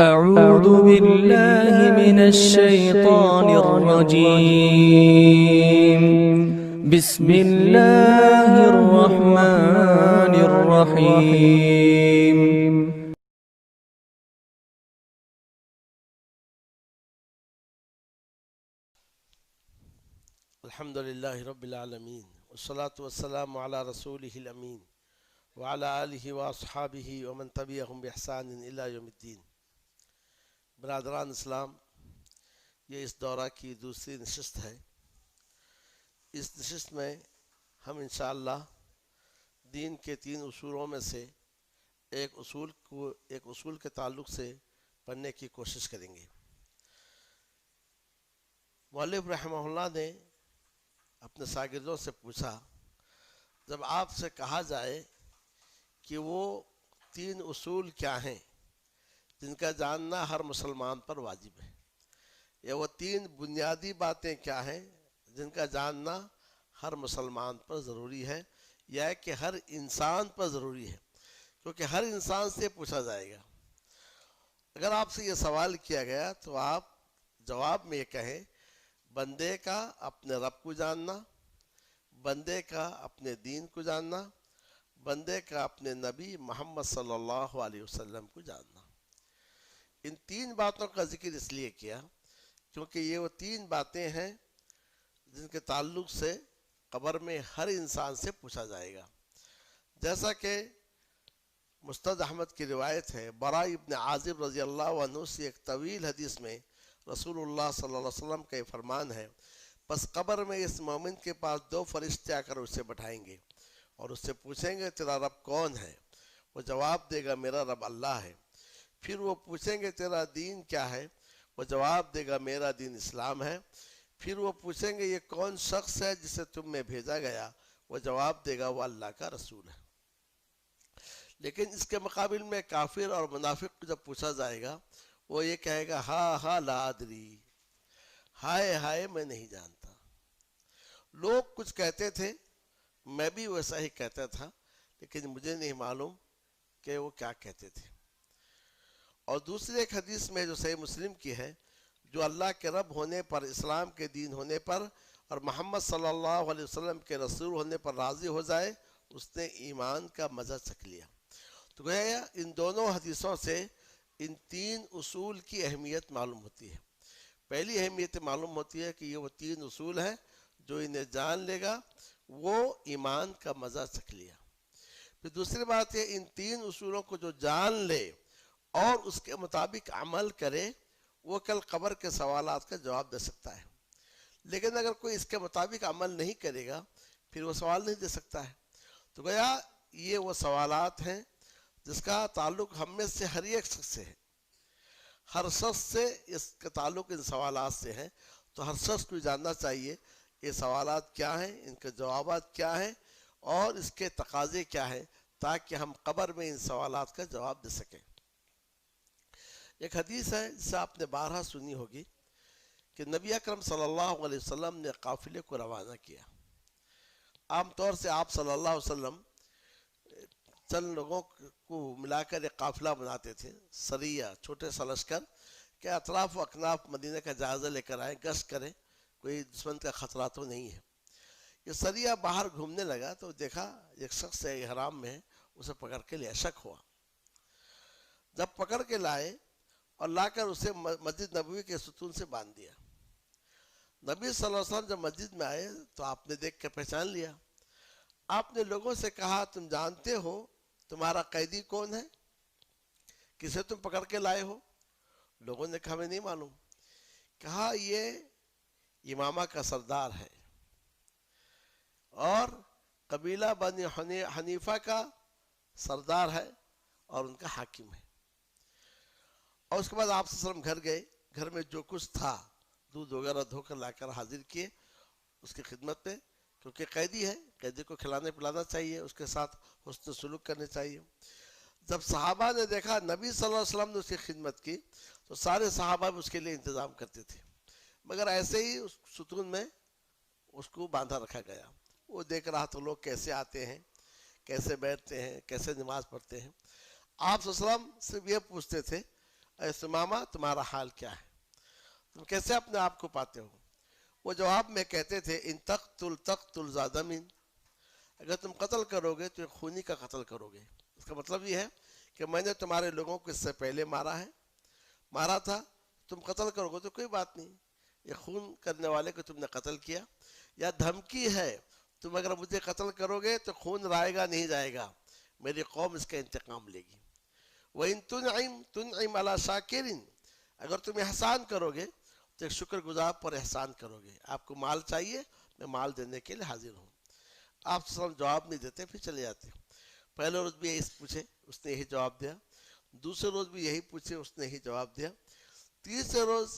أعوذ بالله من الشيطان الرجيم. بسم الله الرحمن الرحيم. الحمد لله رب العالمين والصلاة والسلام على رسوله الأمين وعلى آله وأصحابه ومن تبعهم بإحسان إلى يوم الدين. برادران اسلام، یہ اس دورہ کی دوسری نشست ہے. اس نشست میں ہم انشاءاللہ دین کے 3 اصولوں میں سے ایک اصول کے تعلق سے پڑھنے کی کوشش کریں گے. مؤلف رحمہ اللہ نے اپنے شاگردوں سے پوچھا، جب آپ سے کہا جائے کہ وہ 3 اصول کیا ہیں جن کا جاننا ہر مسلمان پر واجب ہے، یا وہ 3 بنیادی باتیں کیا ہیں جن کا جاننا ہر مسلمان پر ضروری ہے، یا کہ ہر انسان پر ضروری ہے، کیونکہ ہر انسان سے پوچھا جائے گا. اگر آپ سے یہ سوال کیا گیا تو آپ جواب میں یہ کہیں، بندے کا اپنے رب کو جاننا، بندے کا اپنے دین کو جاننا، بندے کا اپنے نبی محمد صلی اللہ علیہ وسلم کو جاننا. ان 3 باتوں کا ذکر اس لیے کیا کیونکہ یہ وہ 3 باتیں ہیں جن کے تعلق سے قبر میں ہر انسان سے پوچھا جائے گا. جیسا کہ مسند احمد کی روایت ہے، براء ابن عازب رضی اللہ عنہ سے ایک طویل حدیث میں رسول اللہ صلی اللہ علیہ وسلم کا یہ فرمان ہے، پس قبر میں اس مومن کے پاس 2 فرشتے آ کر اسے بٹھائیں گے اور اس سے پوچھیں گے، تیرا رب کون ہے؟ وہ جواب دے گا، میرا رب اللہ ہے. پھر وہ پوچھیں گے، تیرا دین کیا ہے؟ وہ جواب دے گا، میرا دین اسلام ہے. پھر وہ پوچھیں گے، یہ کون شخص ہے جسے تم میں بھیجا گیا؟ وہ جواب دے گا، وہ اللہ کا رسول ہے. لیکن اس کے مقابل میں کافر اور منافق کو جب پوچھا جائے گا، وہ یہ کہے گا، ہاں لا ادری، ہائے ہائے میں نہیں جانتا. لوگ کچھ کہتے تھے، میں بھی ویسا ہی کہتا تھا، لیکن مجھے نہیں معلوم کہ وہ کیا کہتے تھے. اور دوسری ایک حدیث میں جو صحیح مسلم کی ہے، جو اللہ کے رب ہونے پر، اسلام کے دین ہونے پر اور محمد صلی اللہ علیہ وسلم کے رسول ہونے پر راضی ہو جائے، اس نے ایمان کا مزہ چکھ لیا. تو گویا ان دونوں حدیثوں سے ان 3 اصول کی اہمیت معلوم ہوتی ہے. پہلی اہمیت معلوم ہوتی ہے کہ یہ وہ 3 اصول ہیں، جو انہیں جان لے گا وہ ایمان کا مزہ چکھ لیا. پھر دوسری بات ہے، ان 3 اصولوں کو جو جان لے اور اس کے مطابق عمل کرے، وہ کل قبر کے سوالات کا جواب دے سکتا ہے. لیکن اگر کوئی اس کے مطابق عمل نہیں کرے گا، پھر وہ سوال نہیں دے سکتا ہے. تو گویا یہ وہ سوالات ہیں جس کا تعلق ہم میں سے ہر ایک شخص سے ہے. ہر شخص سے اس کا تعلق ان سوالات سے ہے. تو ہر شخص کو جاننا چاہیے یہ سوالات کیا ہیں، ان کے جوابات کیا ہیں اور اس کے تقاضے کیا ہیں، تاکہ ہم قبر میں ان سوالات کا جواب دے سکیں. ایک حدیث ہے جسے آپ نے بارہا سنی ہوگی کہ نبی اکرم صلی اللہ علیہ وسلم نے قافلے کو روانہ کیا. عام طور سے آپ صلی اللہ علیہ وسلم چند لوگوں کو ملا کر ایک قافلہ بناتے تھے، سریہ، چھوٹے سا لشکر، کہ اطراف و اکناف مدینہ کا جائزہ لے کر آئیں، گشت کریں، کوئی دشمن کا خطرہ تو نہیں ہے. یہ سریہ باہر گھومنے لگا تو دیکھا ایک شخص ہے احرام میں، اسے پکڑ کے لیا. شک ہوا، جب پکڑ کے لائے اور لا کر اسے مسجد نبوی کے ستون سے باندھ دیا. نبی صلی اللہ علیہ وسلم جب مسجد میں آئے تو آپ نے دیکھ کر پہچان لیا. آپ نے لوگوں سے کہا، تم جانتے ہو تمہارا قیدی کون ہے؟ کسے تم پکڑ کے لائے ہو؟ لوگوں نے کہا، ہمیں نہیں معلوم. کہا، یہ امامہ کا سردار ہے اور قبیلہ بنی حنیفہ کا سردار ہے اور ان کا حاکم ہے. اور اس کے بعد آپ صلی اللہ علیہ وسلم گھر گئے. گھر میں جو کچھ تھا دودھ وغیرہ دھو کر لا کر حاضر کیے اس کی خدمت میں، کیونکہ قیدی ہے، قیدی کو کھلانے پلانا چاہیے، اس کے ساتھ حسن سلوک کرنے چاہیے. جب صحابہ نے دیکھا نبی صلی اللہ علیہ وسلم نے اس کی خدمت کی تو سارے صحابہ بھی اس کے لیے انتظام کرتے تھے، مگر ایسے ہی اس ستون میں اس کو باندھا رکھا گیا. وہ دیکھ رہا تو لوگ کیسے آتے ہیں، کیسے بیٹھتے ہیں، کیسے نماز پڑھتے ہیں. آپ صلی اللہ علیہ وسلم صرف یہ پوچھتے تھے، اے سمامہ تمہارا حال کیا ہے، تم کیسے اپنے آپ کو پاتے ہو؟ وہ جواب میں کہتے تھے ان تقتل ذادمین، اگر تم قتل کرو گے تو خونی کا قتل کرو گے۔ اس کا مطلب یہ ہے کہ میں نے تمہارے لوگوں کو اس سے پہلے مارا تھا، تم قتل کرو گے تو کوئی بات نہیں، یہ خون کرنے والے کو تم نے قتل کیا، یا دھمکی ہے تم اگر مجھے قتل کرو گے تو خون رائے گا نہیں جائے گا، میری قوم اس کا انتقام لے گی۔ وَإِن تُنْعِمْ عَلَى شَاكِرٍ، اگر تم احسان کرو گے تو ایک شکر گزار پر احسان کرو گے، آپ کو مال چاہیے میں مال دینے کے لیے حاضر ہوں۔ آپ صلی اللہ علیہ وسلم جواب نہیں دیتے، پھر چلے جاتے۔ پہلے روز بھی یہی پوچھے، اس نے یہی جواب دیا، دوسرے روز بھی یہی پوچھے، اس نے یہی جواب دیا، تیسرے روز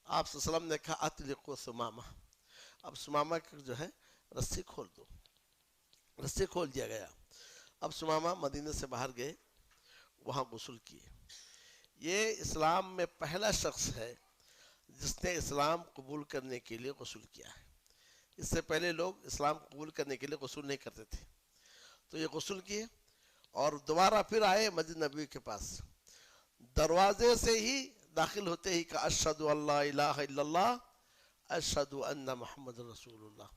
آپ صلی اللہ علیہ وسلم نے کہا اطلقوا ثمامہ، اب ثمامہ کی جو ہے رسی کھول دو، رسی کھول دیا گیا۔ اب ثمامہ مدینے سے باہر گئے، وہاں غسل کیے۔ یہ اسلام میں پہلا شخص ہے جس نے اسلام قبول کرنے کے لیے غسل کیا ہے۔ اس سے پہلے لوگ اسلام قبول کرنے کے لیے غسل نہیں کرتے تھے، تو یہ غسل کیے اور دوبارہ پھر آئے مسجد نبوی کے پاس، دروازے سے ہی داخل ہوتے ہی کہا اشہد ان لا الہ الا اللہ اشہد ان محمد رسول اللہ،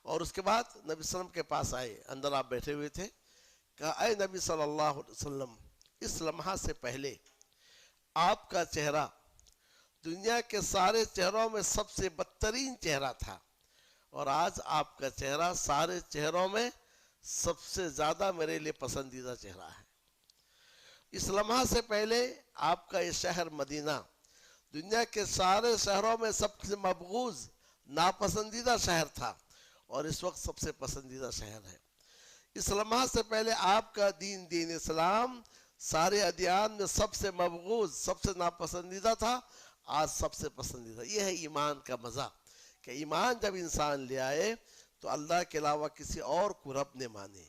اور اس کے بعد نبی صلی اللہ علیہ وسلم کے پاس آئے، اندر آپ بیٹھے ہوئے تھے، کہا اے نبی صلی اللہ علیہ وسلم، اس لمحہ سے پہلے آپ کا چہرہ دنیا کے سارے چہروں میں سب سے بدترین چہرہ تھا، اور آج آپ کا چہرہ سارے چہروں میں سب سے زیادہ میرے لیے پسندیدہ چہرہ ہے۔ اس لمحہ سے پہلے آپ کا یہ شہر مدینہ دنیا کے سارے شہروں میں سب سے مبغوض ناپسندیدہ شہر تھا، اور اس وقت سب سے پسندیدہ شہر ہے۔ اس لمحہ سے پہلے آپ کا دین اسلام سارے ادیان میں سب سے مبغوض، سب سے ناپسندیدہ تھا، آج سب سے پسندیدہ۔ یہ ہے ایمان کا مزہ، کہ ایمان جب انسان لے آئے تو اللہ کے علاوہ کسی اور کو رب نہ مانے،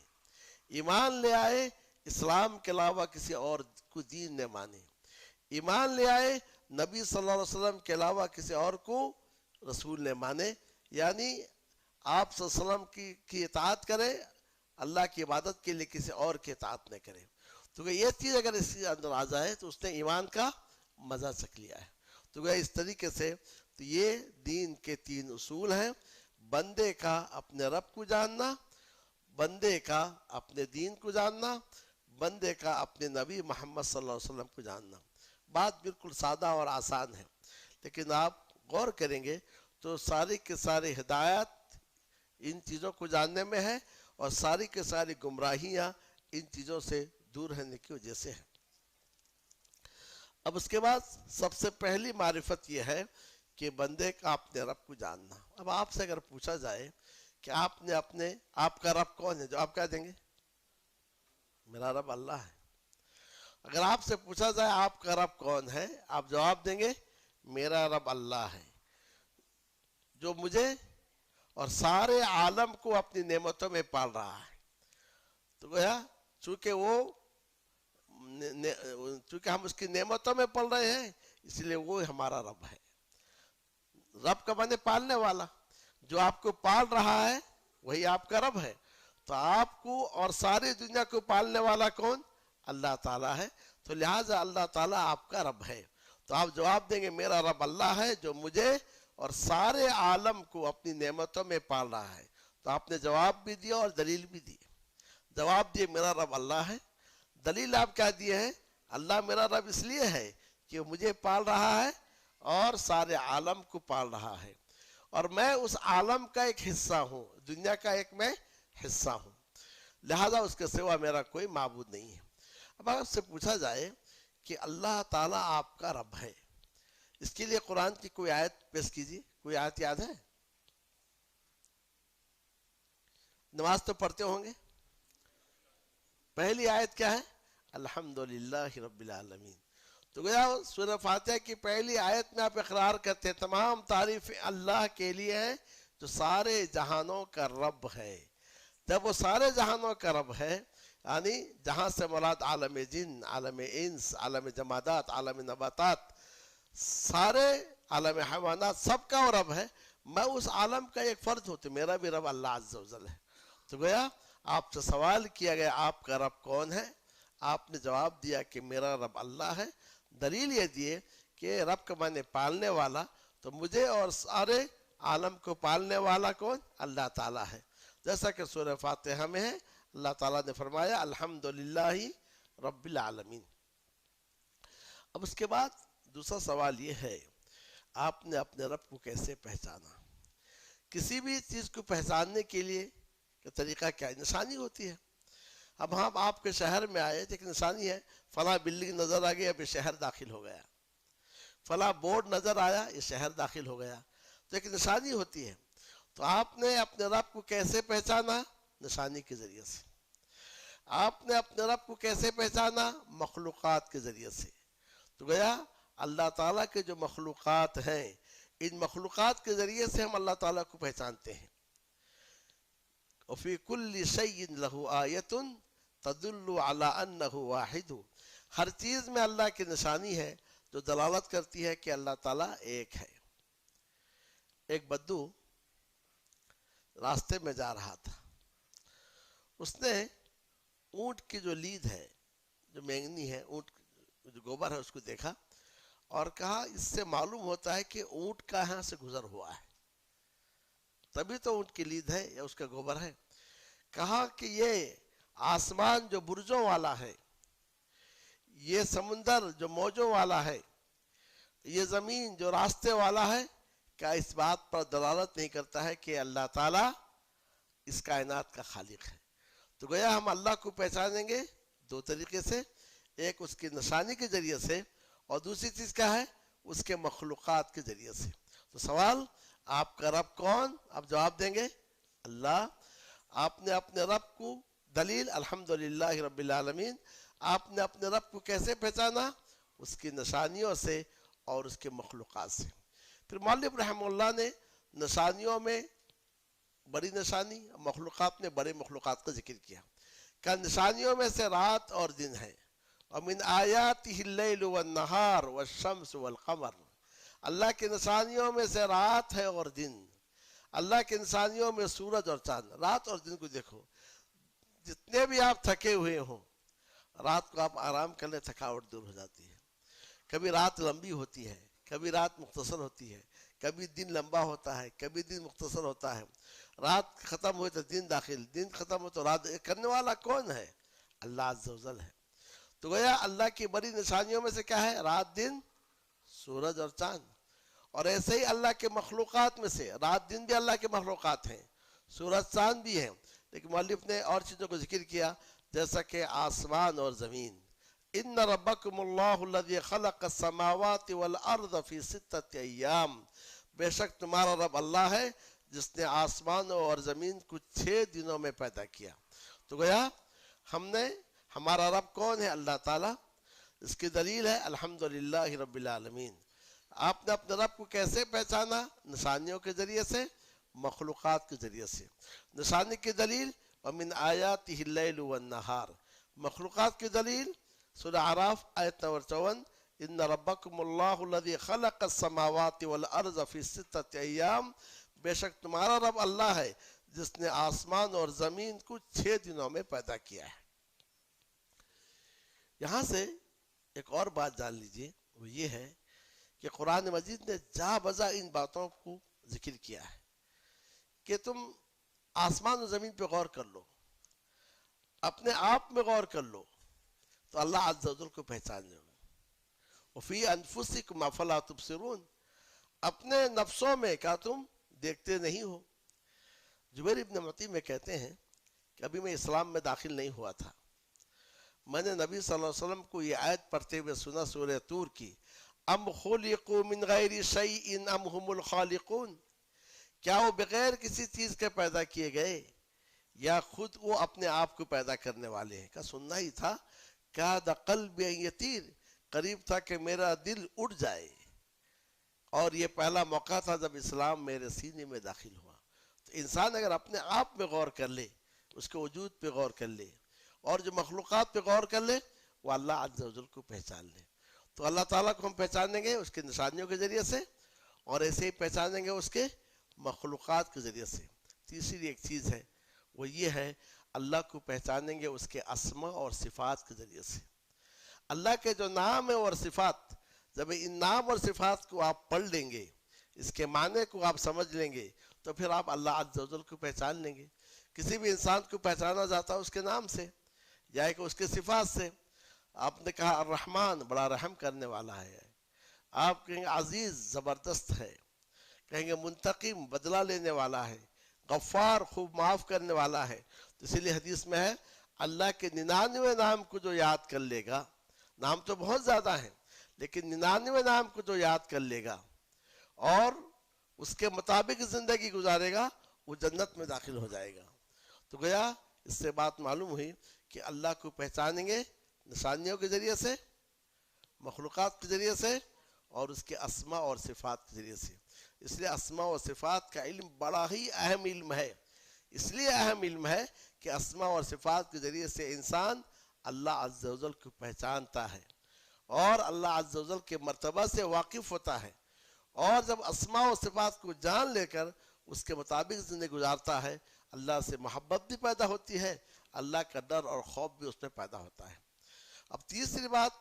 ایمان لے آئے اسلام کے علاوہ کسی اور کو دین نہ مانے، ایمان لے آئے نبی صلی اللہ علیہ وسلم کے علاوہ کسی اور کو رسول نہ مانے، یعنی آپ صلی اللہ علیہ وسلم کی اطاعت کرے، اللہ کی عبادت کے لیے کسی اور کی اطاعت نہ کرے۔ تو یہ چیز اگر اس کے اندر آ جائے تو اس نے ایمان کا مزہ چکھ لیا ہے۔ تو اس طریقے سے تو یہ دین کے 3 اصول ہیں، بندے کا اپنے رب کو جاننا، بندے کا اپنے دین کو جاننا، بندے کا اپنے نبی محمد صلی اللہ علیہ وسلم کو جاننا۔ بات بالکل سادہ اور آسان ہے، لیکن آپ غور کریں گے تو ساری کے ساری ہدایت ان چیزوں کو جاننے میں ہے، اور ساری کے ساری گمراہیاں ان چیزوں سے دور رہنے کی وجہ سے ہے۔ اب اس کے بعد سب سے پہلی معرفت یہ ہے کہ بندے کا اپنے رب کو جاننا۔ اب آپ سے اگر پوچھا جائے کہ آپ کا رب کون ہے، جو آپ کہہ دیں گے میرا رب اللہ ہے۔ اگر آپ سے پوچھا جائے آپ کا رب کون ہے، آپ جواب دیں گے میرا رب اللہ ہے، جو مجھے اور سارے عالم کو اپنی نعمتوں میں پال رہا ہے۔ تو گویا چونکہ ہم اس کی نعمتوں میں پل رہے ہیں، اس لیے وہ ہمارا رب ہے۔ رب کا معنی پالنے والا، جو آپ کو پال رہا ہے وہی آپ کا رب ہے۔ تو آپ کو اور ساری دنیا کو پالنے والا کون؟ اللہ تعالیٰ ہے۔ تو لہٰذا اللہ تعالیٰ آپ کا رب ہے، تو آپ جواب دیں گے میرا رب اللہ ہے، جو مجھے اور سارے عالم کو اپنی نعمتوں میں پال رہا ہے۔ تو آپ نے جواب بھی دیا اور دلیل بھی دی۔ جواب دیے میرا رب اللہ ہے، دلیل آپ کیا دیے ہیں؟ اللہ میرا رب اس لیے ہے کہ مجھے پال رہا ہے اور سارے عالم کو پال رہا ہے، اور میں اس عالم کا ایک حصہ ہوں، دنیا کا ایک میں حصہ ہوں، لہذا اس کے سوا میرا کوئی معبود نہیں ہے۔ اب آپ سے پوچھا جائے کہ اللہ تعالیٰ آپ کا رب ہے، اس کے لیے قرآن کی کوئی آیت پیش کیجیے، کوئی آیت یاد ہے؟ نماز تو پڑھتے ہوں گے، پہلی آیت کیا ہے؟ الحمدللہ رب العالمین۔ تو گویا سورہ فاتحہ کی پہلی آیت میں آپ اقرار کرتے ہیں تمام تعریف اللہ کے لیے ہیں جو سارے جہانوں کا رب ہے۔ جب وہ سارے جہانوں کا رب ہے، یعنی جہاں سے مراد عالم جن، عالم انس، عالم جمادات، عالم نباتات، سارے عالم حیوانات، سب کا وہ رب ہے، میں اس عالم کا ایک فرد ہوتا، میرا بھی رب اللہ عز و جل ہے۔ تو گویا آپ سے سوال کیا گیا آپ کا رب کون ہے؟ آپ نے جواب دیا کہ میرا رب اللہ ہے، دلیل یہ دیے کہ رب کا معنی پالنے والا، تو مجھے اور سارے عالم کو پالنے والا کون؟ اللہ تعالیٰ ہے، جیسا کہ سورہ فاتحہ میں ہے، اللہ تعالیٰ نے فرمایا الحمدللہ رب العالمین۔ اب اس کے بعد دوسرا سوال یہ ہے، آپ نے اپنے رب کو کیسے پہچانا؟ کسی بھی چیز کو پہچاننے کے لیے کہ طریقہ کیا ہے؟ نشانی ہوتی ہے۔ اب ہم آپ کے شہر میں آئے تو ایک نشانی ہے، فلاں بلڈنگ نظر آ گئی، اب یہ شہر داخل ہو گیا، فلاں بورڈ نظر آیا، یہ شہر داخل ہو گیا، تو ایک نشانی ہوتی ہے۔ تو آپ نے اپنے رب کو کیسے پہچانا؟ نشانی کے ذریعے سے۔ آپ نے اپنے رب کو کیسے پہچانا؟ مخلوقات کے ذریعے سے۔ تو گیا اللہ تعالیٰ کے جو مخلوقات ہیں، ان مخلوقات کے ذریعے سے ہم اللہ تعالیٰ کو پہچانتے ہیں۔ وفی کل شیء لہ آیۃ تدل علی انہ واحد، ہر چیز میں اللہ کی نشانی ہے جو دلالت کرتی ہے کہ اللہ تعالیٰ ایک ہے۔ ایک بدو راستے میں جا رہا تھا، اس نے اونٹ کی جو لید ہے، جو مینگنی ہے، اونٹ جو گوبر ہے، اس کو دیکھا اور کہا اس سے معلوم ہوتا ہے کہ اونٹ کہاں سے گزر ہوا ہے، تبھی تو اونٹ کی لید ہے یا اس کا گوبر ہے۔ کہا کہ یہ آسمان جو برجوں والا ہے، یہ سمندر جو موجوں والا ہے، یہ زمین جو راستے والا ہے، کیا اس بات پر دلالت نہیں کرتا ہے کہ اللہ تعالیٰ اس کائنات کا خالق ہے؟ تو گویا ہم اللہ کو پہچانیں گے دو طریقے سے، ایک اس کی نشانی کے ذریعے سے، اور دوسری چیز کیا ہے؟ اس کے مخلوقات کے ذریعے سے۔ تو سوال، آپ کا رب کون؟ آپ جواب دیں گے اللہ۔ آپ نے اپنے رب کو دلیل الحمدللہ رب العالمین، آپ نے اپنے رب کو کیسے پہچانا؟ اس کی نشانیوں سے اور اس کے مخلوقات سے۔ پھر مؤلف رحمہ اللہ نے نشانیوں میں بڑی نشانی، مخلوقات میں بڑے مخلوقات کا ذکر کیا کہ نشانیوں میں سے رات اور دن ہے، وَمِنْ آيَاتِهِ اللَّيْلُ وَالنَّهَارُ وَالشَّمْسُ وَالْقَمَرُ، اللہ کی نشانیوں میں سے رات ہے اور دن، اللہ کی نشانیوں میں سورج اور چاند۔ رات اور دن کو دیکھو، جتنے بھی آپ تھکے ہوئے ہوں، رات کو آپ آرام کر لیں، تھکاوٹ دور ہو جاتی ہے۔ کبھی رات لمبی ہوتی ہے، کبھی رات مختصر ہوتی ہے، کبھی دن لمبا ہوتا ہے، کبھی دن مختصر ہوتا ہے۔ رات ختم ہوئی تو دن داخل، دن ختم ہو تو رات۔ کرنے والا کون ہے؟ اللہ عز و جل ہے۔ تو گویا اللہ کی بڑی نشانیوں میں سے کیا ہے؟ رات، دن، سورج اور چاند۔ اور ایسے ہی اللہ کے مخلوقات میں سے رات دن بھی اللہ کے مخلوقات ہیں، سورج چاند بھی ہیں، لیکن مؤلف نے اور چیزوں کو ذکر کیا، جیسا کہ آسمان اور زمین۔ ان ربکم اللہ الذی خلق السماوات والارض فی 6 ایام، بے شک تمہارا رب اللہ ہے جس نے آسمانوں اور زمین کو 6 دنوں میں پیدا کیا۔ تو گویا ہمارا رب کون ہے؟ اللہ تعالیٰ۔ اس کی دلیل ہے الحمدللہ رب العالمین۔ آپ نے اپنے رب کو کیسے پہچانا؟ نشانیوں کے ذریعے سے، مخلوقات کے ذریعے سے۔ نشانی کی دلیل وَمِنْ آيَاتِهِ اللَّيْلُ وَالنَّهَارُ، مخلوقات کی دلیل سورہ اعراف آیت نمبر 54، ان ربکم اللہ الذی خلق السماوات والارض فی 6 ایام، بے شک تمہارا رب اللہ ہے جس نے آسمان اور زمین کو 6 دنوں میں پیدا کیا ہے۔ یہاں سے ایک اور بات جان لیجئے، وہ یہ ہے کہ قرآن مجید نے جا بجا ان باتوں کو ذکر کیا ہے کہ تم آسمان و زمین پہ غور کر لو، اپنے آپ میں غور کر لو، تو اللہ عز و جل کو پہچان لو۔ وفی انفسکم افلا تبصرون، اپنے نفسوں میں کیا تم دیکھتے نہیں ہو؟ جبیر ابن مطعم میں کہتے ہیں کہ ابھی میں اسلام میں داخل نہیں ہوا تھا، میں نے نبی صلی اللہ علیہ وسلم کو یہ آیت پڑھتے ہوئے سنا سورہ طور کی، ام خلقوا من غیر شیء ام هم الخالقون، کیا وہ بغیر کسی چیز کے پیدا کیے گئے یا خود وہ اپنے آپ کو پیدا کرنے والے ہیں؟ کا سننا ہی تھا، کاد قلبی ان یطیر، قریب تھا کہ میرا دل اڑ جائے، اور یہ پہلا موقع تھا جب اسلام میرے سینے میں داخل ہوا۔ تو انسان اگر اپنے آپ میں غور کر لے، اس کے وجود پہ غور کر لے، اور جو مخلوقات پہ غور کر لے، وہ اللہ عز و جل کو پہچان لے۔ تو اللہ تعالیٰ کو ہم پہچانیں گے اس کے نشانیوں کے ذریعے سے، اور ایسے ہی پہچانیں گے اس کے مخلوقات کے ذریعے سے۔ تیسری ایک چیز ہے، وہ یہ ہے اللہ کو پہچانیں گے اس کے اسما اور صفات کے ذریعے سے. اللہ کے جو نام ہیں اور صفات، جب ان نام اور صفات کو آپ پڑھ لیں گے، اس کے معنی کو آپ سمجھ لیں گے، تو پھر آپ اللہ عز و جل کو پہچان لیں گے. کسی بھی انسان کو پہچانا جاتا ہے اس کے نام سے یا کہ اس کے صفات سے. آپ نے کہا الرحمن بڑا رحم کرنے والا ہے، آپ کہیں گے عزیز زبردست ہے، کہیں گے منتقم بدلہ لینے والا ہے، غفار خوب معاف کرنے والا ہے. تو اسی لیے حدیث میں ہے اللہ کے 99 نام کو جو یاد کر لے گا، نام تو بہت زیادہ ہیں لیکن 99 نام کو جو یاد کر لے گا اور اس کے مطابق زندگی گزارے گا، وہ جنت میں داخل ہو جائے گا. تو گیا اس سے بات معلوم ہوئی کہ اللہ کو پہچانیں گے نشانیوں کے ذریعے سے، مخلوقات کے ذریعے سے، اور اس کے اسماء اور صفات کے ذریعے سے. اس لیے اسماء و صفات کا علم بڑا ہی اہم علم ہے. اس لیے اہم علم ہے کہ اسماء اور صفات کے ذریعے سے انسان اللہ عز و جل کو پہچانتا ہے اور اللہ عز و جل کے مرتبہ سے واقف ہوتا ہے. اور جب اسماء و صفات کو جان لے کر اس کے مطابق زندگی گزارتا ہے، اللہ سے محبت بھی پیدا ہوتی ہے، اللہ کا ڈر اور خوف بھی اس میں پیدا ہوتا ہے. اب تیسری بات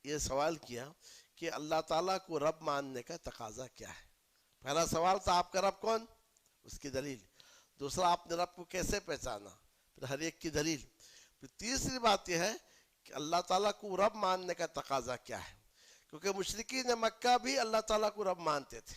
یہ سوال کیا کہ اللہ تعالیٰ کو رب ماننے کا تقاضا کیا ہے. پہلا سوال تھا آپ کا رب کون، اس کی دلیل. دوسرا آپ نے رب کو کیسے پہچانا، پھر ہر ایک کی دلیل. پھر تیسری بات یہ ہے کہ اللہ تعالیٰ کو رب ماننے کا تقاضا کیا ہے، کیونکہ مشرکین مکہ بھی اللہ تعالیٰ کو رب مانتے تھے.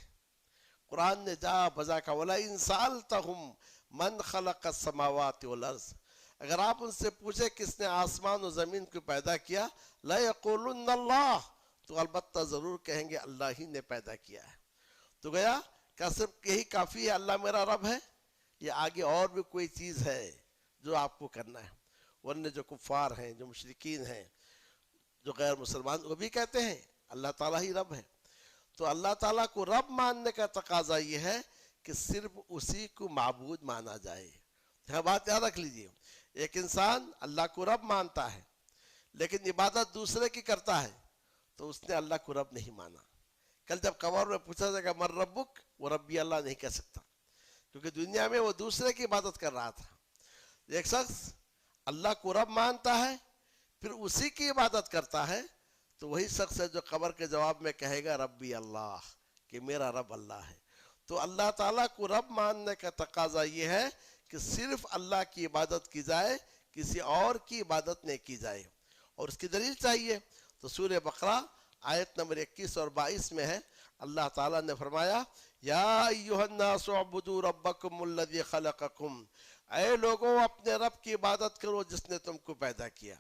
قرآن نے جا بجا کا وَلَئِن سَأَلْتَهُمْ مَنْ خَلَقَ السَّمَاوَاتِ وَالْأَرْضَ، اگر آپ ان سے پوچھے کس نے آسمان و زمین کو پیدا کیا، لَيَقُولُنَّ اللَّهُ، تو البتہ ضرور کہیں گے اللہ ہی نے پیدا کیا ہے. تو گیا کیا صرف یہی کافی ہے اللہ میرا رب ہے، یا آگے اور بھی کوئی چیز ہے جو آپ کو کرنا ہے؟ ورنہ جو کفار ہیں، جو مشرکین ہیں، جو غیر مسلمان، وہ بھی کہتے ہیں اللہ تعالیٰ ہی رب ہے. تو اللہ تعالیٰ کو رب ماننے کا تقاضا یہ ہے کہ صرف اسی کو معبود مانا جائے. یہ بات یاد رکھ لیجیے، ایک انسان اللہ کو رب مانتا ہے لیکن عبادت دوسرے کی کرتا ہے تو اس نے اللہ کو رب نہیں مانا. کل جب قبر میں پوچھا جائے گا من ربک، وہ ربی اللہ نہیں کہہ سکتا، کیونکہ دنیا میں وہ دوسرے کی عبادت کر رہا تھا. ایک شخص اللہ کو رب مانتا ہے پھر اسی کی عبادت کرتا ہے تو وہی شخص ہے جو قبر کے جواب میں کہے گا ربی اللہ، کہ میرا رب اللہ ہے. تو اللہ تعالیٰ کو رب ماننے کا تقاضا یہ ہے کہ صرف اللہ کی عبادت کی جائے، کسی اور کی عبادت نہیں کی جائے. اور اس کی دلیل چاہیے تو سورہ بقرہ آیت نمبر 21 اور 22 میں ہے. اللہ تعالیٰ نے فرمایا یا ایھا الناس اعبدوا ربکم الذی خلقکم، اے لوگوں اپنے رب کی عبادت کرو جس نے تم کو پیدا کیا.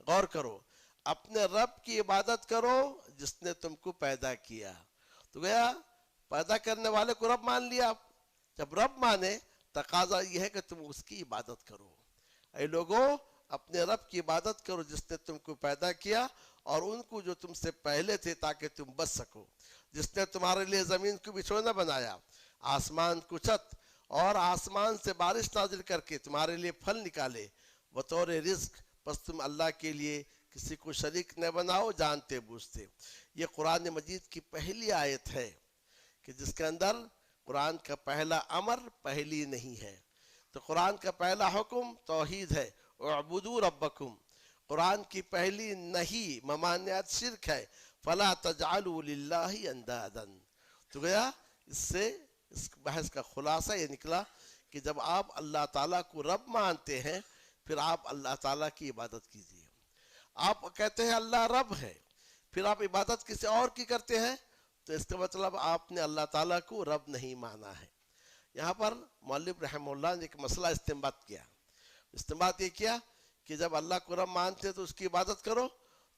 غور کرو، اپنے رب کی عبادت کرو جس نے تم کو پیدا کیا. تو گیا پیدا کرنے والے کو رب مان لیا. جب رب مانے تقاضا یہ ہے کہ تم اس کی عبادت کرو. اے لوگوں اپنے رب کی عبادت کرو جس نے تم کو پیدا کیا اور ان کو جو تم سے پہلے تھے تاکہ تم بچ سکو. جس نے تمہارے لیے زمین کو بچھونا بنایا، آسمان کو چھت، اور آسمان سے بارش نازل کر کے تمہارے لیے پھل نکالے بطور رزق، بس تم اللہ کے لیے کسی کو شریک نہ بناؤ جانتے بوجھتے. یہ قرآن مجید کی پہلی آیت ہے کہ جس کے اندر قرآن کا پہلا امر پہلی نہیں ہے. تو قرآن کا پہلا حکم توحید ہے، اعبدوا ربکم. قرآن کی پہلی نہیں ممانعت شرک ہے، فلا تجعلوا للہ اندادا. تو گیا اس سے اس بحث کا خلاصہ یہ نکلا کہ جب آپ اللہ تعالیٰ کو رب مانتے ہیں پھر آپ اللہ تعالیٰ کی عبادت کیجیے. آپ کہتے ہیں اللہ رب ہے پھر آپ عبادت کسی اور کی کرتے ہیں تو اس کا مطلب آپ نے اللہ تعالیٰ کو رب نہیں مانا ہے. یہاں پر مؤلف رحمہ اللہ نے ایک مسئلہ استنباط کیا. استنباط یہ کیا کہ جب اللہ کو رب مانتے تو اس کی عبادت کرو.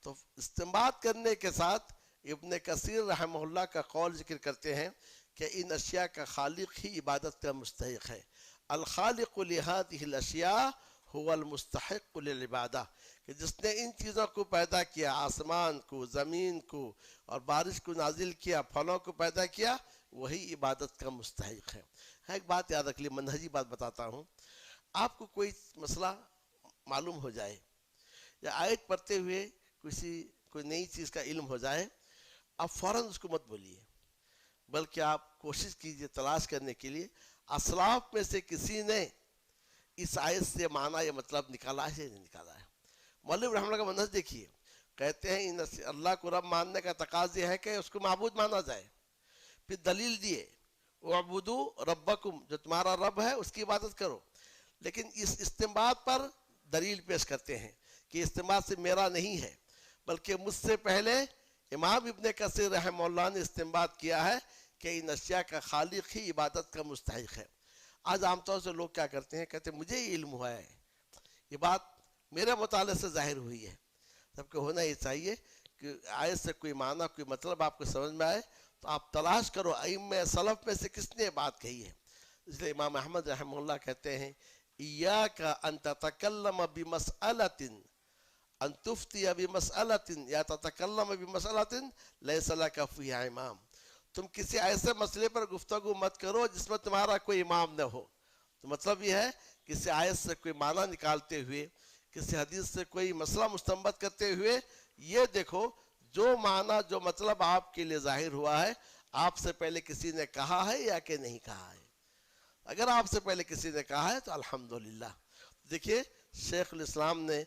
تو استنباط کرنے کے ساتھ ابن کثیر رحمہ اللہ کا قول ذکر کرتے ہیں کہ ان اشیاء کا خالق ہی عبادت کا مستحق ہے. الخالق لہذه الاشیاء هو المستحق للعبادہ، کہ جس نے ان چیزوں کو پیدا کیا، آسمان کو، زمین کو، اور بارش کو نازل کیا، پھلوں کو پیدا کیا، وہی عبادت کا مستحق ہے. ایک بات یاد رکھ لی، منہجی بات بتاتا ہوں. آپ کو کوئی مسئلہ معلوم ہو جائے یا آیت پڑھتے ہوئے کوئی نئی چیز کا علم ہو جائے، آپ فوراً اس کو مت بولیے، بلکہ آپ کوشش کیجئے تلاش کرنے کے لیے اسلاف میں سے کسی نے اس آیت سے معنی یہ مطلب نکالا ہے نہیں نکالا ہے؟ مولوی رحمۃ اللہ کا منہج دیکھیے، کہتے ہیں ان اللہ کو رب ماننے کا تقاضا ہے کہ اس کو معبود مانا جائے، پھر دلیل دیے اعبدوا ربکم، جو تمہارا رب ہے اس کی عبادت کرو، لیکن اس استنباط پر دلیل پیش کرتے ہیں کہ استنباط سے میرا نہیں ہے، بلکہ مجھ سے پہلے امام ابن کثیر رحمہ اللہ نے استنباط کیا ہے کہ ان اشیاء کا خالق ہی عبادت کا مستحق ہے۔ آج عام طور سے لوگ کیا کرتے ہیں، کہتے ہیں مجھے علم ہوا ہے، یہ بات میرے مطالعے سے ظاہر ہوئی ہے، جبکہ ہونا یہ چاہیے کہ آیت سے کوئی معنی کوئی مطلب آپ کو سمجھ میں آئے تو آپ تلاش کرو ائمہ سلف میں سے کس نے بات کہی ہے۔ اس لیے امام احمد رحمہ اللہ کہتے ہیں ایاک ان تتکلم بمسألۃ ان تفتی بمسألۃ یا تتکلم بمسألۃ لیس لک فیہا امام، تم کسی ایسے مسئلے پر گفتگو مت کرو جس میں تمہارا کوئی امام نہ ہو۔ تو مطلب یہ ہے کسی آیت سے کوئی معنی نکالتے ہوئے، کسی حدیث سے کوئی مسئلہ مستنبط کرتے ہوئے یہ دیکھو جو معنی جو مطلب آپ کے لیے ظاہر ہوا ہے آپ سے پہلے کسی نے کہا ہے یا کہ نہیں کہا ہے۔ اگر آپ سے پہلے کسی نے کہا ہے تو الحمدللہ۔ دیکھیے شیخ الاسلام نے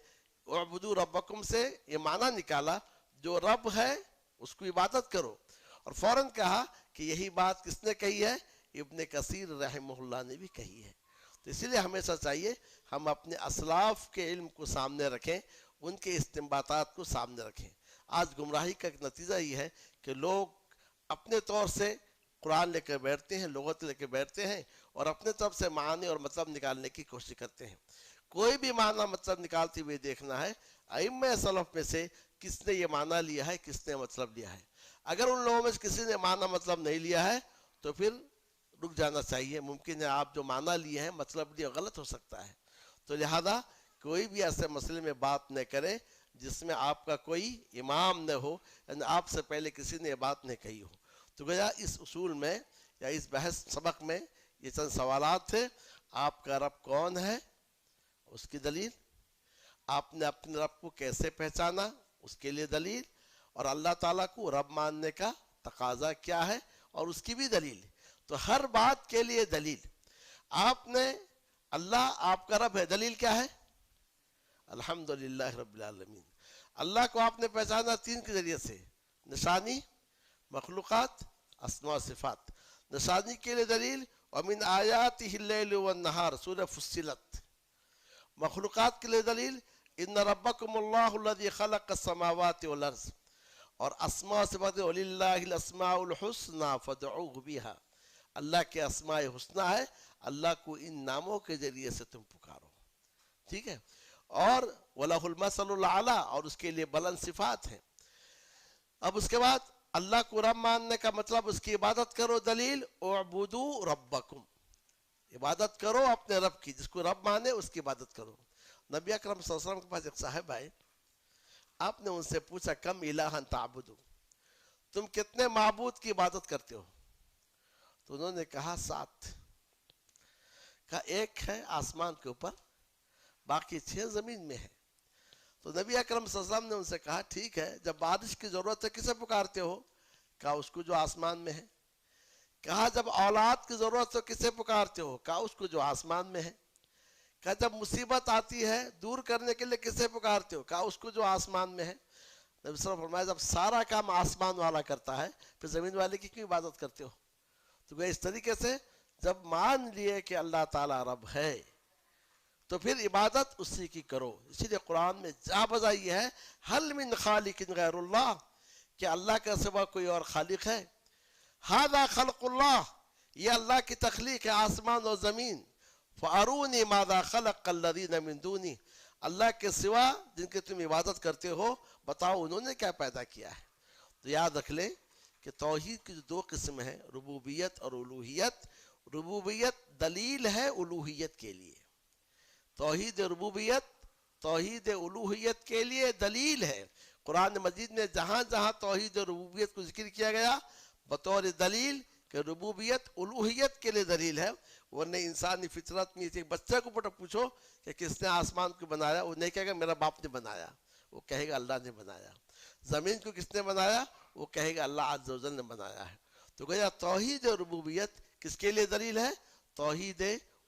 اعبدوا ربکم سے یہ معنی نکالا جو رب ہے اس کو عبادت کرو، اور فوراً کہا کہ یہی بات کس نے کہی ہے، ابن کثیر رحمہ اللہ نے بھی کہی ہے۔ تو اسی لیے ہمیشہ چاہیے ہم اپنے اسلاف کے علم کو سامنے رکھیں، ان کے استنباطات کو سامنے رکھیں۔ آج گمراہی کا ایک نتیجہ یہ ہے کہ لوگ اپنے طور سے قرآن لے کے بیٹھتے ہیں، لغت لے کے بیٹھتے ہیں اور اپنے طرف سے معنی اور مطلب نکالنے کی کوشش کرتے ہیں۔ کوئی بھی معنی مطلب نکالتے ہوئے دیکھنا ہے ائمہ سلف میں سے کس نے یہ معنی لیا ہے، کس نے مطلب لیا ہے۔ اگر ان لوگوں میں سے کسی نے معنی مطلب نہیں لیا ہے تو پھر رک جانا چاہیے، ممکن ہے آپ جو معنی لیے ہیں مطلب لیے غلط ہو سکتا ہے۔ تو لہذا کوئی بھی ایسے مسئلے میں بات نہ کرے جس میں آپ کا کوئی امام نہ ہو، یعنی آپ سے پہلے کسی نے یہ بات نہیں کہی ہو۔ تو گویا اس اصول میں یا اس بحث سبق میں یہ چند سوالات تھے۔ آپ کا رب کون ہے، اس کی دلیل، آپ نے اپنے رب کو کیسے پہچانا، اس کے لیے دلیل، اور اللہ تعالیٰ کو رب ماننے کا تقاضا کیا ہے اور اس کی بھی دلیل۔ تو ہر بات کے لیے دلیل۔ آپ نے اللہ آپ کا رب ہے، دلیل کیا ہے؟ الحمدللہ رب العالمین۔ اللہ کو آپ نے پہچانا تین کے ذریعے سے، نشانی، مخلوقات، اسماء و صفات۔ نشانی کے لیے دلیل ومن آیاتہ اللیل والنہار، سورہ فصلت۔ مخلوقات کے لیے دلیل ان ربکم اللہ الذی خلق السماوات والارض، اور اسماء و صفات وللہ الاسماء الحسنی فادعوہ بہا، اللہ کے اسماء حسنہ ہے، اللہ کو ان ناموں کے ذریعے سے تم پکارو، ٹھیک ہے۔ اور وَلَهُ الْمَثَلُ الْأَعْلَىٰ، اور اس کے لیے بلند صفات ہیں۔ اب اس کے بعد اللہ کو رب ماننے کا مطلب اس کی عبادت کرو، دلیل اعبدوا ربکم، عبادت کرو اپنے رب کی، جس کو رب مانے اس کی عبادت کرو۔ نبی اکرم صلی اللہ علیہ وسلم کے پاس ایک صاحب آئے، آپ نے ان سے پوچھا کم الہا تعبدو، تم کتنے معبود کی عبادت کرتے ہو؟ تو انہوں نے کہا 7۔ کہا ایک ہے آسمان کے اوپر، باقی 6 زمین میں ہے۔ تو نبی اکرم صلی اللہ علیہ وسلم نے ان سے کہا ٹھیک ہے، جب بارش کی ضرورت ہے کسے پکارتے ہو؟ کہا اس کو جو آسمان میں ہے۔ کہا جب اولاد کی ضرورت ہے کسے پکارتے ہو؟ کہا اس کو جو آسمان میں ہے۔ کہا جب مصیبت آتی ہے دور کرنے کے لیے کسے پکارتے ہو؟ کہا اس کو جو آسمان میں ہے۔ نبی صلی اللہ علیہ وسلم فرمایا جب سارا کام آسمان والا کرتا ہے پھر زمین والے کی کیوں عبادت کرتے ہو؟ تو اس طریقے سے جب مان لیے کہ اللہ تعالیٰ رب ہے تو پھر عبادت اسی کی کرو۔ اسی لیے قرآن میں جا بجا یہ ہے حل من خالق غیر اللہ، کہ اللہ کے سوا کوئی اور خالق ہے؟ ھذا خلق اللہ، یہ اللہ کی تخلیق ہے آسمان اور زمین۔ فارونی ماذا خلق الذین من دونی، اللہ کے سوا جن کی تم عبادت کرتے ہو بتاؤ انہوں نے کیا پیدا کیا ہے۔ تو یاد رکھ لیں کہ توحید کی جو 2 قسم ہیں، ربوبیت اور الوہیت۔ ربوبیت دلیل ہے الوہیت کے لیے، توحید ربوبیت توحید الوہیت کے لیے دلیل ہے۔ قرآن مجید میں جہاں جہاں توحید ربوبیت کو ذکر کیا گیا بطور دلیل کہ ربوبیت الوہیت کے لیے دلیل ہے، ورنہ انسانی فطرت میں ایک بچے کو پوچھو کہ کس نے آسمان کو بنایا، وہ نہیں کہے گا میرا باپ نے بنایا، وہ کہے گا اللہ نے بنایا۔ زمین کو کس نے بنایا، وہ کہے گا اللہ عز و جل نے بنایا ہے۔ تو گویا توحید ربوبیت کس کے لیے دلیل ہے؟ توحید